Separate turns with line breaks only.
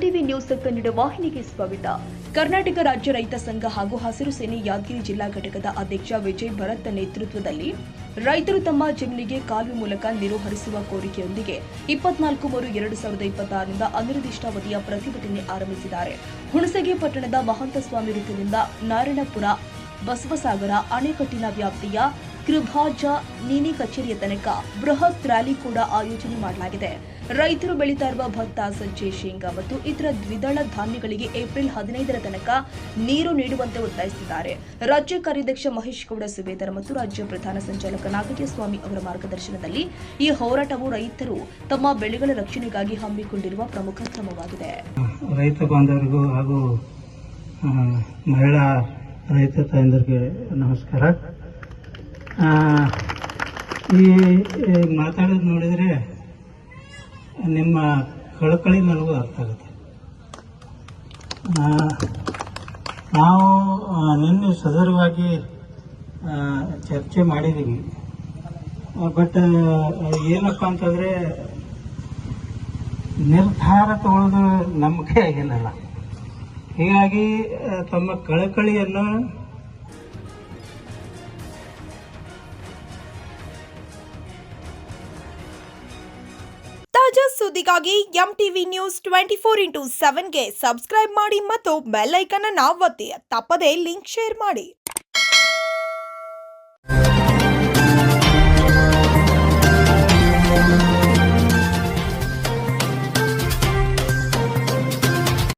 MTV news Kannada ವಾಹಿನಿಗೆ ಸ್ವಾಗತ. ಕರ್ನಾಟಕ ರಾಜ್ಯ ರೈತ ಸಂಘ ಹಾಗೂ ಹಸಿರು ಸೇನೆ ಯಾದಗಿರಿ ಜಿಲ್ಲಾ ಘಟಕದ ಅಧ್ಯಕ್ಷ ವಿಜಯ್ ಭರತ್ ನೇತೃತ್ವದಲ್ಲಿ ರೈತರು ತಮ್ಮ ಜಮೀನಿಗೆ ಕಾಲುವೆ ಮೂಲಕ ನೀರು ಹರಿಸುವ ಕೋರಿಕೆಯೊಂದಿಗೆ 24/3/2026ರಿಂದ ಅನಿರ್ದಿಷ್ಟಾವಧಿಯ ಪ್ರತಿಭಟನೆ ಆರಂಭಿಸಿದ್ದಾರೆ. ಹುಣಸಗಿ ಪಟ್ಟಣದ ಮಹಂತಸ್ವಾಮಿ ವೃತ್ತದಿಂದ ನಾರಾಯಣಪುರ ಬಸವಸಾಗರ ಅಣೆಕಟ್ಟಿನ ವ್ಯಾಪ್ತಿಯ ಕೃಭಾಜ ನೀನಿ ಕಚೇರಿಯ ತನಕ ಬೃಹತ್ ರ್ಯಾಲಿ ಕೂಡ ಆಯೋಜನೆ ಮಾಡಲಾಗಿದೆ. ರೈತರು ಬೆಳೀತಾ ಇರುವ ಭತ್ತ, ಸಜ್ಜೆ, ಶೇಂಗಾ ಮತ್ತು ಇತರ ದ್ವಿದಳ ಧಾನ್ಯಗಳಿಗೆ ಏಪ್ರಿಲ್ 15ರ ತನಕ ನೀರು ನೀಡುವಂತೆ ಒತ್ತಾಯಿಸಿದ್ದಾರೆ. ರಾಜ್ಯ ಕಾರ್ಯಾಧ್ಯಕ್ಷ ಮಹೇಶ್ ಗೌಡ ಸುಬೇದರ್ ಮತ್ತು ರಾಜ್ಯ ಪ್ರಧಾನ ಸಂಚಾಲಕ ನಾಗಯ್ಯಸ್ವಾಮಿ ಅವರ ಮಾರ್ಗದರ್ಶನದಲ್ಲಿ ಈ ಹೋರಾಟವು ರೈತರು ತಮ್ಮ ಬೆಳೆಗಳ ರಕ್ಷಣೆಗಾಗಿ ಹಮ್ಮಿಕೊಂಡಿರುವ ಪ್ರಮುಖ ಕ್ರಮವಾಗಿದೆ.
ರೈತ ಬಾಂಧವರಿಗೂ ಹಾಗೂ ಮಹಿಳಾ ರೈತ ತಾಯಂದರಿಗೆ ನಮಸ್ಕಾರ. ಈ ಮಾತಾಡೋದು ನೋಡಿದರೆ ನಿಮ್ಮ ಕಳಕಳಿ ನನಗೂ ಅರ್ಥ ಆಗುತ್ತೆ. ನಾವು ನಿನ್ನೆ ಸದೃಢವಾಗಿ ಚರ್ಚೆ ಮಾಡಿದ್ದೀವಿ. ಬಟ್ ಏನಪ್ಪ ಅಂತಂದರೆ ನಿರ್ಧಾರ ತಗೊಳ್ಳೋದು ನಮ್ಮ ಕೈಯಾಗಿಲ್ಲ. ಹೀಗಾಗಿ ತಮ್ಮ ಕಳಕಳಿಯನ್ನು
ತಾಜಾ ಸುದ್ದಿಗಾಗಿ ಎಂಟಿವಿ ನ್ಯೂಸ್ 24x7ಗೆ ಸಬ್ಸ್ಕ್ರೈಬ್ ಮಾಡಿ ಮತ್ತು ಬೆಲ್ ಐಕಾನ್ ಅನ್ನು ಒತ್ತಿ. ತಪ್ಪದೇ ಲಿಂಕ್ ಶೇರ್ ಮಾಡಿ.